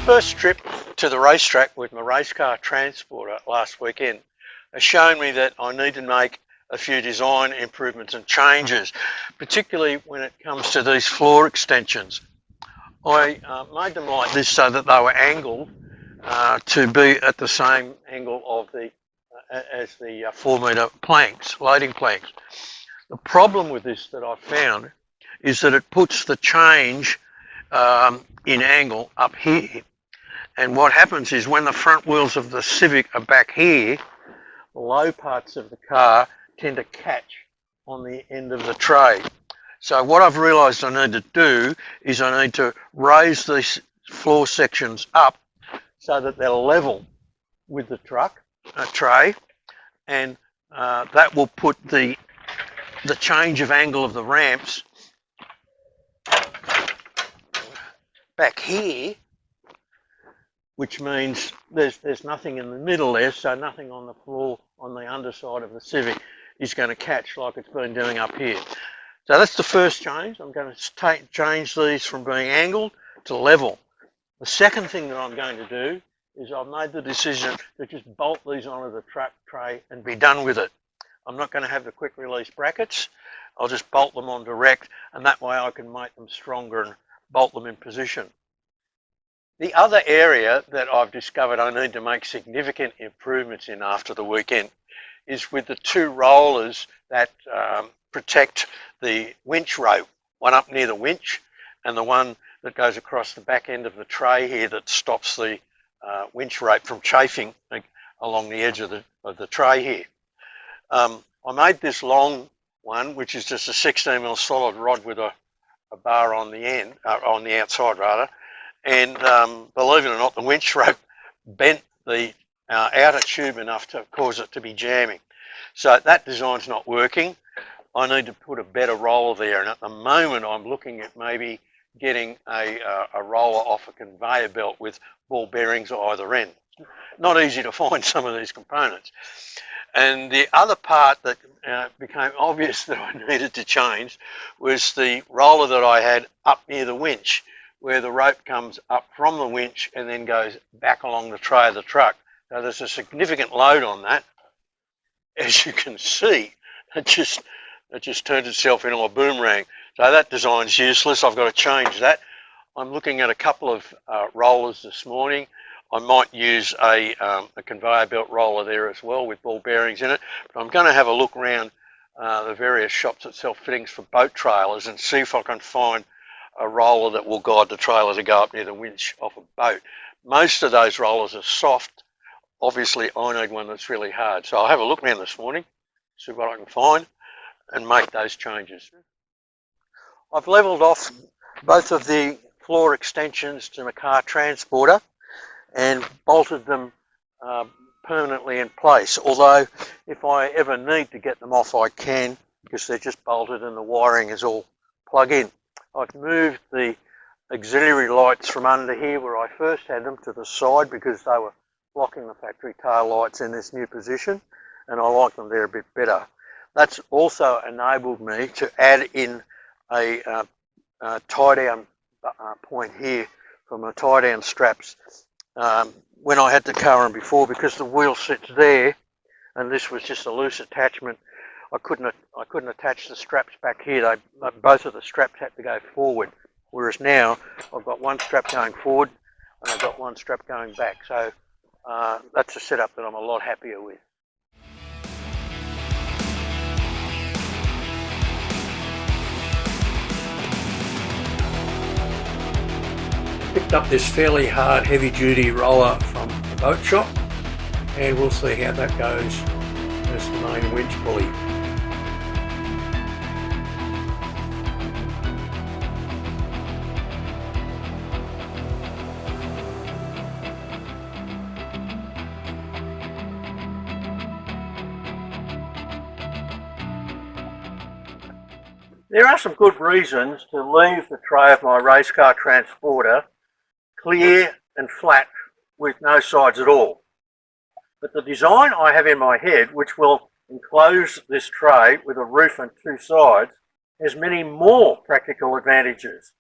first trip to the racetrack with my race car transporter last weekend has shown me that I need to make a few design improvements and changes, particularly when it comes to these floor extensions. I made them like this so that they were angled to be at the same angle of the as the 4 metre planks, loading planks. The problem with this that I've found is that it puts the change in angle up here. And what happens is when the front wheels of the Civic are back here, the low parts of the car tend to catch on the end of the tray. So what I've realised I need to do is I need to raise these floor sections up so that they're level with the tray, and that will put the change of angle of the ramps back here, which means there's nothing in the middle there, so nothing on the floor on the underside of the Civic is going to catch like it's been doing up here. So that's the first change. I'm going to change these from being angled to level. The second thing that I'm going to do is I've made the decision to just bolt these onto the truck tray and be done with it. I'm not going to have the quick release brackets. I'll just bolt them on direct, and that way I can make them stronger and bolt them in position. The other area that I've discovered I need to make significant improvements in after the weekend is with the two rollers that protect the winch rope, one up near the winch and the one that goes across the back end of the tray here that stops the winch rope from chafing along the edge of the tray here. I made this long one, which is just a 16mm solid rod with a bar on the end, on the outside rather, and believe it or not, the winch rope bent the outer tube enough to cause it to be jamming. So that design's not working. I need to put a better roller there, and at the moment I'm looking at maybe getting a roller off a conveyor belt with ball bearings at either end. Not easy to find some of these components. And the other part that became obvious that I needed to change was the roller that I had up near the winch, where the rope comes up from the winch and then goes back along the tray of the truck. So there's a significant load on that. As you can see, it just turned itself into a boomerang. So that design's useless. I've got to change that. I'm looking at a couple of rollers this morning. I might use a conveyor belt roller there as well with ball bearings in it. But I'm going to have a look around the various shops that sell fittings for boat trailers and see if I can find a roller that will guide the trailer to go up near the winch off a boat. Most of those rollers are soft. Obviously, I need one that's really hard. So I'll have a look around this morning, see what I can find, and make those changes. I've levelled off both of the floor extensions to my car transporter and bolted them permanently in place. Although, if I ever need to get them off, I can, because they're just bolted and the wiring is all plug-in. I've moved the auxiliary lights from under here where I first had them to the side because they were blocking the factory tail lights in this new position, and I like them there a bit better. That's also enabled me to add in a tie-down point here for my tie-down straps. When I had the car on before, because the wheel sits there and this was just a loose attachment, I couldn't attach the straps back here. Both of the straps had to go forward, whereas now I've got one strap going forward and I've got one strap going back. So that's a setup that I'm a lot happier with. Picked up this fairly hard, heavy-duty roller from the boat shop, and we'll see how that goes as the main winch pulley. There are some good reasons to leave the tray of my race car transporter clear and flat with no sides at all. But the design I have in my head, which will enclose this tray with a roof and two sides, has many more practical advantages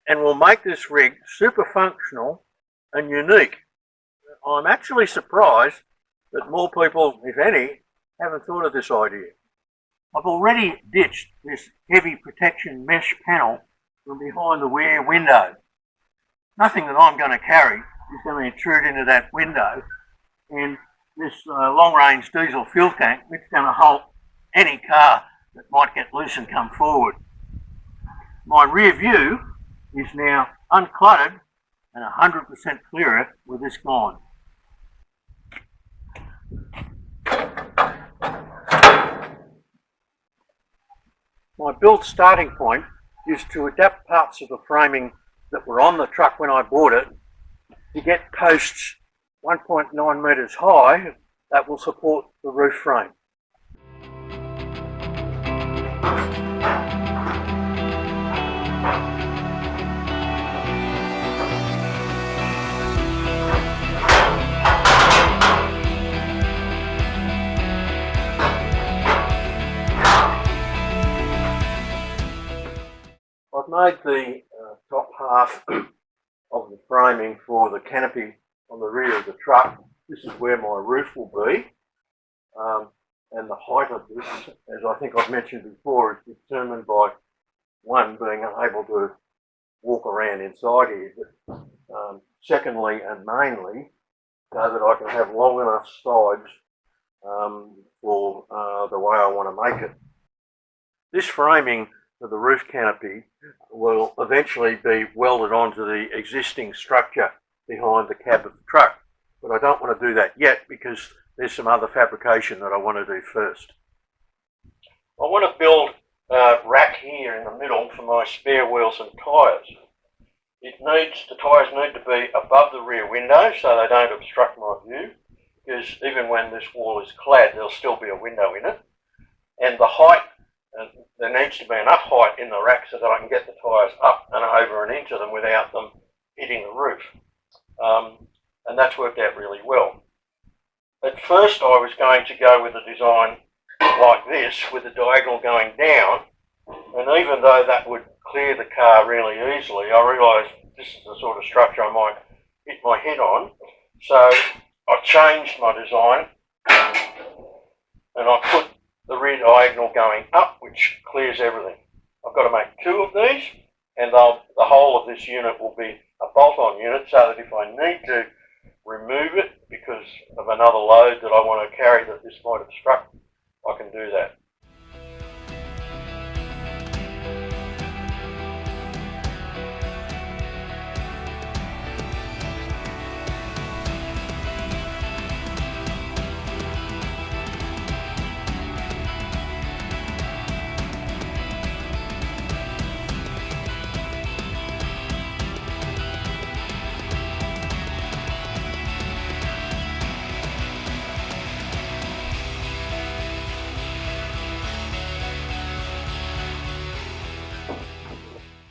and will make this rig super functional and unique. I'm actually surprised that more people, if any, haven't thought of this idea. I've already ditched this heavy protection mesh panel from behind the rear window. Nothing that I'm going to carry is going to intrude into that window, and this long-range diesel fuel tank, it's going to hold any car that might get loose and come forward. My rear view is now uncluttered and 100% clearer with this gone. My build starting point is to adapt parts of the framing that were on the truck when I bought it to get posts 1.9 metres high that will support the roof frame. I've made the top half of the framing for the canopy on the rear of the truck. This is where my roof will be, and the height of this, as I think I've mentioned before, is determined by one, being able to walk around inside here, but secondly and mainly, so that I can have long enough sides for the way I want to make it. This framing for the roof canopy will eventually be welded onto the existing structure behind the cab of the truck, but I don't want to do that yet because there's some other fabrication that I want to do first. I want to build a rack here in the middle for my spare wheels and tyres. The tyres need to be above the rear window so they don't obstruct my view, because even when this wall is clad, there'll still be a window in it. And the height, there needs to be enough height in the rack so that I can get the tyres up and over and into them without them hitting the roof. And that's worked out really well. At first I was going to go with a design like this, with the diagonal going down, and even though that would clear the car really easily, I realised this is the sort of structure I might hit my head on. So I changed my design and I put the rear diagonal going up, which clears everything. I've got to make two of these, and the whole of this unit will be a bolt-on unit, so that if I need to remove it because of another load that I want to carry that this might obstruct, I can do that.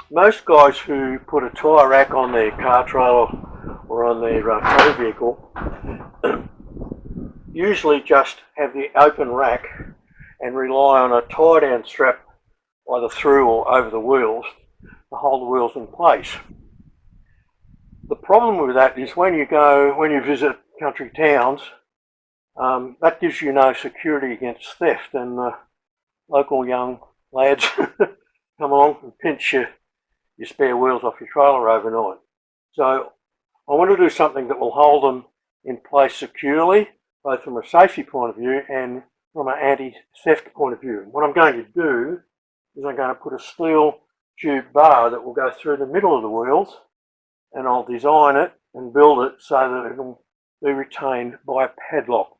Most guys who put a tyre rack on their car trailer or on their tow vehicle usually just have the open rack and rely on a tie-down strap either through or over the wheels to hold the wheels in place. The problem with that is when you visit country towns, that gives you no security against theft, and the local young lads come along and pinch your spare wheels off your trailer overnight. So I want to do something that will hold them in place securely, both from a safety point of view and from an anti-theft point of view. What I'm going to do is I'm going to put a steel tube bar that will go through the middle of the wheels, and I'll design it and build it so that it will be retained by a padlock.